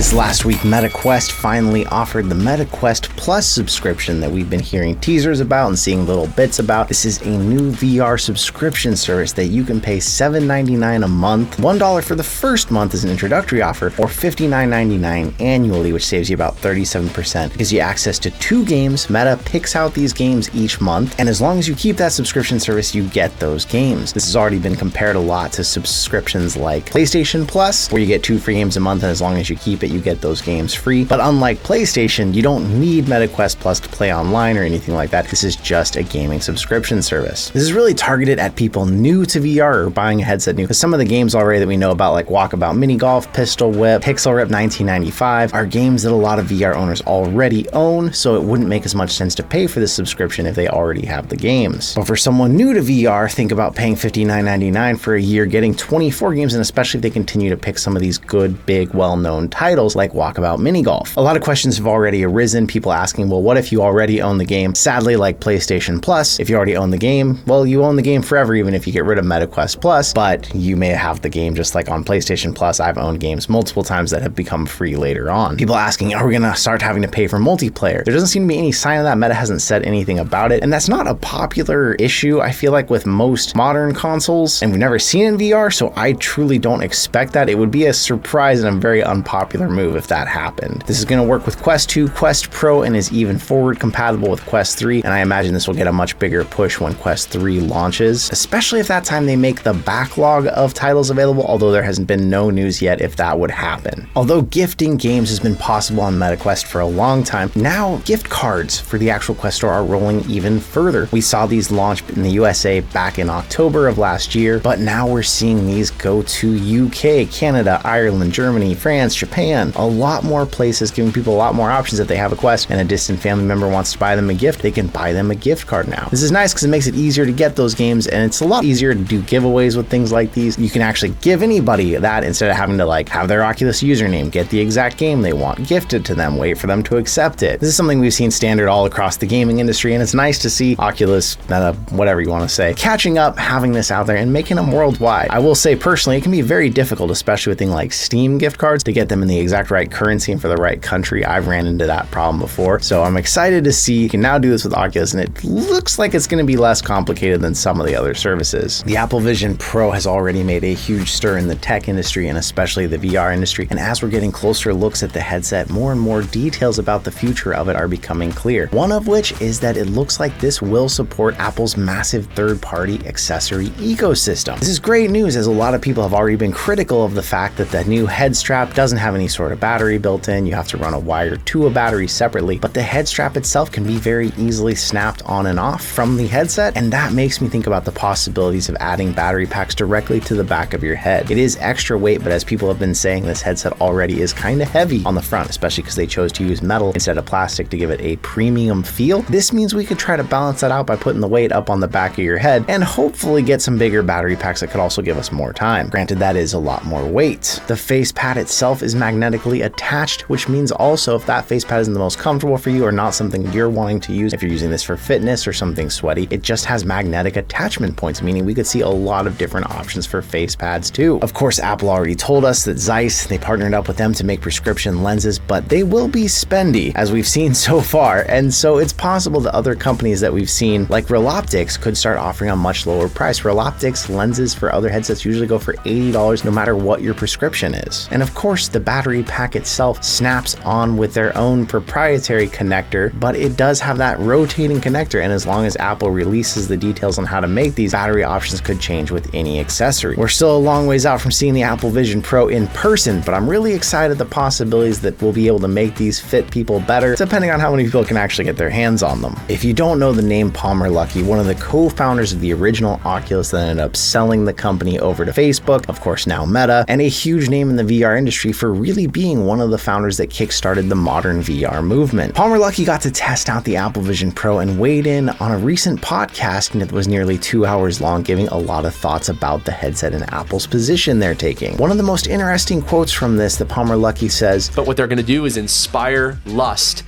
This last week, MetaQuest finally offered the MetaQuest Plus subscription that we've been hearing teasers about and seeing little bits about. This is a new VR subscription service that you can pay $7.99 a month. $1 for the first month is an introductory offer, or $59.99 annually, which saves you about 37%. It gives you access to 2 games. Meta picks out these games each month, and as long as you keep that subscription service, you get those games. This has already been compared a lot to subscriptions like PlayStation Plus, where you get 2 free games a month, and as long as you keep it, you get those games free. But unlike PlayStation, you don't need MetaQuest Plus to play online or anything like that. This is just a gaming subscription service. This is really targeted at people new to VR or buying a headset new, because some of the games already that we know about, like Walkabout Mini Golf, Pistol Whip, Pixel Rip 1995, are games that a lot of VR owners already own, so it wouldn't make as much sense to pay for this subscription if they already have the games. But for someone new to VR, think about paying $59.99 for a year, getting 24 games, and especially if they continue to pick some of these good, big, well-known titles like Walkabout Mini Golf. A lot of questions have already arisen, people asking, well, what if you already own the game? Sadly, like PlayStation Plus, if you already own the game, well, you own the game forever, even if you get rid of MetaQuest Plus, but you may have the game just like on PlayStation Plus. I've owned games multiple times that have become free later on. People asking, are we going to start having to pay for multiplayer? There doesn't seem to be any sign of that. Meta hasn't said anything about it, and that's not a popular issue, I feel like, with most modern consoles, and we've never seen it in VR, so I truly don't expect that. It would be a surprise and a very unpopular move if that happened. This is going to work with Quest 2, Quest Pro, and is even forward compatible with Quest 3, and I imagine this will get a much bigger push when Quest 3 launches, especially if that time they make the backlog of titles available, although there hasn't been no news yet if that would happen. Although gifting games has been possible on MetaQuest for a long time, now gift cards for the actual Quest Store are rolling even further. We saw these launch in the USA back in October of last year, but now we're seeing these go to UK, Canada, Ireland, Germany, France, Japan, a lot more places, giving people a lot more options. If they have a Quest and a distant family member wants to buy them a gift, they can buy them a gift card now. This is nice because it makes it easier to get those games, and it's a lot easier to do giveaways with things like these. You can actually give anybody that instead of having to have their Oculus username, get the exact game they want gifted to them, wait for them to accept it. This is something we've seen standard all across the gaming industry, and it's nice to see Oculus, Meta, whatever you want to say, catching up, having this out there and making them worldwide. I will say personally, it can be very difficult, especially with things like Steam gift cards, to get them in the exact right currency and for the right country. I've ran into that problem before, so I'm excited to see you can now do this with Oculus, and it looks like it's going to be less complicated than some of the other services. The Apple Vision Pro has already made a huge stir in the tech industry and especially the VR industry, and as we're getting closer looks at the headset, more and more details about the future of it are becoming clear. One of which is that it looks like this will support Apple's massive third-party accessory ecosystem. This is great news, as a lot of people have already been critical of the fact that the new head strap doesn't have any sort of battery built in. You have to run a wire to a battery separately, but the head strap itself can be very easily snapped on and off from the headset, and that makes me think about the possibilities of adding battery packs directly to the back of your head. It is extra weight, but as people have been saying, this headset already is kind of heavy on the front, especially because they chose to use metal instead of plastic to give it a premium feel. This means we could try to balance that out by putting the weight up on the back of your head and hopefully get some bigger battery packs that could also give us more time. Granted, that is a lot more weight. The face pad itself is magnetically attached, which means also if that face pad isn't the most comfortable for you or not something you're wanting to use, if you're using this for fitness or something sweaty, it just has magnetic attachment points, meaning we could see a lot of different options for face pads too. Of course, Apple already told us that Zeiss, they partnered up with them to make prescription lenses, but they will be spendy, as we've seen so far, and so it's possible that other companies that we've seen, like Rollout, could start offering a much lower price. Rollout lenses for other headsets usually go for $80 no matter what your prescription is. And of course, the battery pack itself snaps on with their own proprietary connector, but it does have that rotating connector, and as long as Apple releases the details on how to make these, battery options could change with any accessory. We're still a long ways out from seeing the Apple Vision Pro in person, but I'm really excited the possibilities that we'll be able to make these fit people better, depending on how many people can actually get their hands on them. If you don't know the name Palmer Luckey, one of the co-founders of the original Oculus that ended up selling the company over to Facebook, of course now Meta, and a huge name in the VR industry for really being one of the founders that kickstarted the modern VR movement. Palmer Luckey got to test out the Apple Vision Pro and weighed in on a recent podcast that was nearly 2 hours long, giving a lot of thoughts about the headset and Apple's position they're taking. One of the most interesting quotes from this that Palmer Luckey says, "But what they're going to do is inspire lust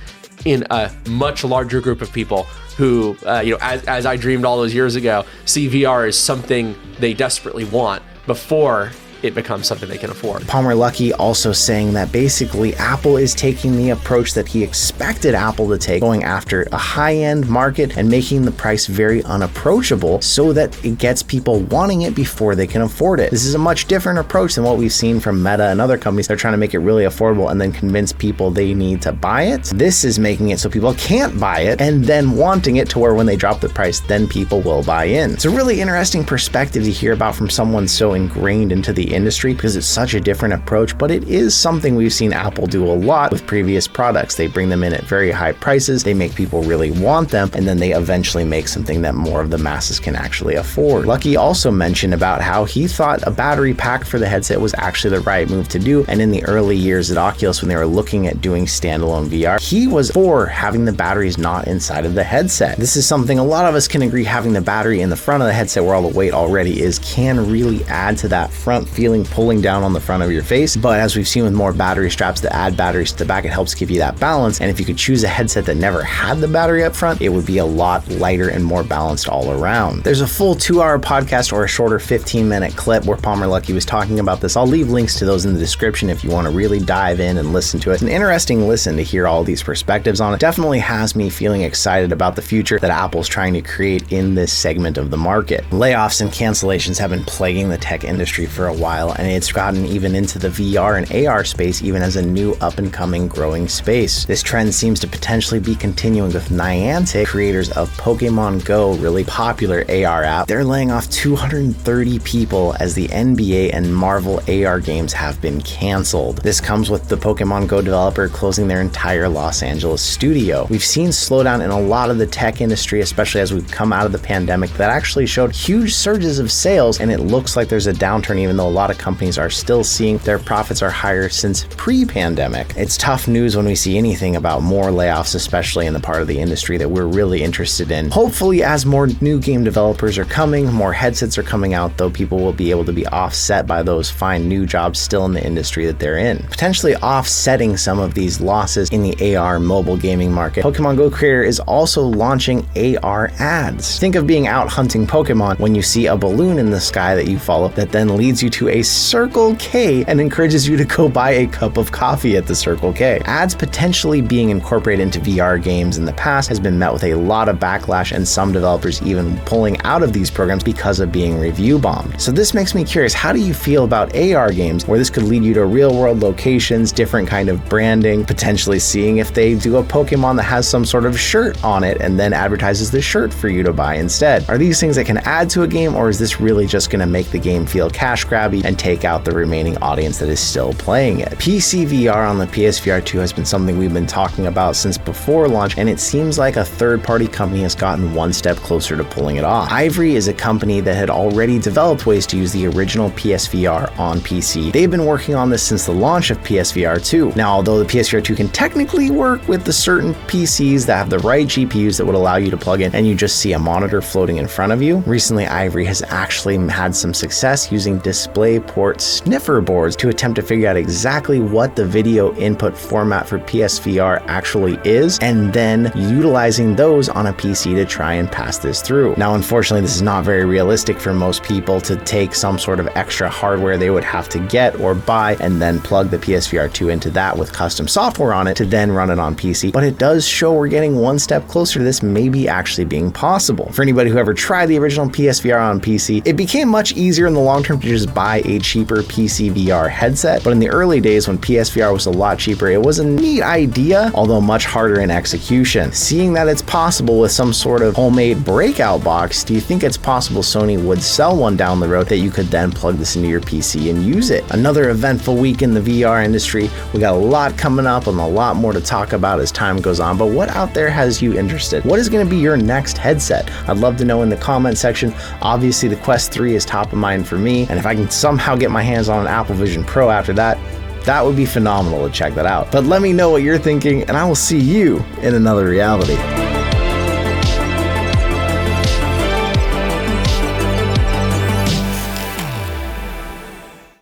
in a much larger group of people who, as I dreamed all those years ago, see VR as something they desperately want before it becomes something they can afford. Palmer Luckey also saying that basically Apple is taking the approach that he expected Apple to take, going after a high-end market and making the price very unapproachable so that it gets people wanting it before they can afford it. This is a much different approach than what we've seen from Meta and other companies. They're trying to make it really affordable and then convince people they need to buy it. This is making it so people can't buy it and then wanting it to where when they drop the price, then people will buy in. It's a really interesting perspective to hear about from someone so ingrained into the industry because it's such a different approach, but it is something we've seen Apple do a lot with previous products. They bring them in at very high prices, they make people really want them, and then they eventually make something that more of the masses can actually afford. Luckey also mentioned about how he thought a battery pack for the headset was actually the right move to do, and in the early years at Oculus when they were looking at doing standalone VR, he was for having the batteries not inside of the headset. This is something a lot of us can agree, having the battery in the front of the headset where all the weight already is can really add to that front feeling, pulling down on the front of your face. But as we've seen with more battery straps that add batteries to the back, it helps give you that balance. And if you could choose a headset that never had the battery up front, it would be a lot lighter and more balanced all around. There's a full 2-hour podcast or a shorter 15-minute clip where Palmer Luckey was talking about this. I'll leave links to those in the description if you want to really dive in and listen to it. It's an interesting listen to hear all these perspectives on it. Definitely has me feeling excited about the future that Apple's trying to create in this segment of the market. Layoffs and cancellations have been plaguing the tech industry for a while, and it's gotten even into the VR and AR space even as a new up-and-coming growing space. This trend seems to potentially be continuing with Niantic, creators of Pokémon Go, really popular AR app. They're laying off 230 people as the NBA and Marvel AR games have been canceled. This comes with the Pokémon Go developer closing their entire Los Angeles studio. We've seen slowdown in a lot of the tech industry, especially as we've come out of the pandemic, that actually showed huge surges of sales, and it looks like there's a downturn even though a lot of companies are still seeing their profits are higher since pre-pandemic. It's tough news when we see anything about more layoffs, especially in the part of the industry that we're really interested in. Hopefully, as more new game developers are coming, more headsets are coming out, though, people will be able to be offset by those fine new jobs still in the industry that they're in, potentially offsetting some of these losses in the AR mobile gaming market. Pokemon Go creator is also launching AR ads. Think of being out hunting Pokemon when you see a balloon in the sky that you follow that then leads you to a Circle K and encourages you to go buy a cup of coffee at the Circle K. Ads potentially being incorporated into VR games in the past has been met with a lot of backlash, and some developers even pulling out of these programs because of being review bombed. So this makes me curious, how do you feel about AR games where this could lead you to real world locations, different kind of branding, potentially seeing if they do a Pokemon that has some sort of shirt on it and then advertises the shirt for you to buy instead? Are these things that can add to a game, or is this really just going to make the game feel cash grabby and take out the remaining audience that is still playing it? PCVR on the PSVR 2 has been something we've been talking about since before launch, and it seems like a third-party company has gotten one step closer to pulling it off. Ivory is a company that had already developed ways to use the original PSVR on PC. They've been working on this since the launch of PSVR 2. Now, although the PSVR 2 can technically work with the certain PCs that have the right GPUs that would allow you to plug in and you just see a monitor floating in front of you, recently Ivory has actually had some success using DisplayPort sniffer boards to attempt to figure out exactly what the video input format for PSVR actually is, and then utilizing those on a PC to try and pass this through. Now, unfortunately, this is not very realistic for most people to take some sort of extra hardware they would have to get or buy and then plug the PSVR 2 into that with custom software on it to then run it on PC. But it does show we're getting one step closer to this maybe actually being possible. For anybody who ever tried the original PSVR on PC, it became much easier in the long term to just buy a cheaper PCVR headset. But in the early days when PSVR was a lot cheaper, it was a neat idea, although much harder in execution. Seeing that it's possible with some sort of homemade breakout box, do you think it's possible Sony would sell one down the road that you could then plug this into your PC and use it? Another eventful week in the VR industry. We got a lot coming up and a lot more to talk about as time goes on, but what out there has you interested? What is going to be your next headset? I'd love to know in the comment section. Obviously, the Quest 3 is top of mind for me, and if I can somehow get my hands on an Apple Vision Pro after that, that would be phenomenal to check that out. But let me know what you're thinking, and I will see you in another reality.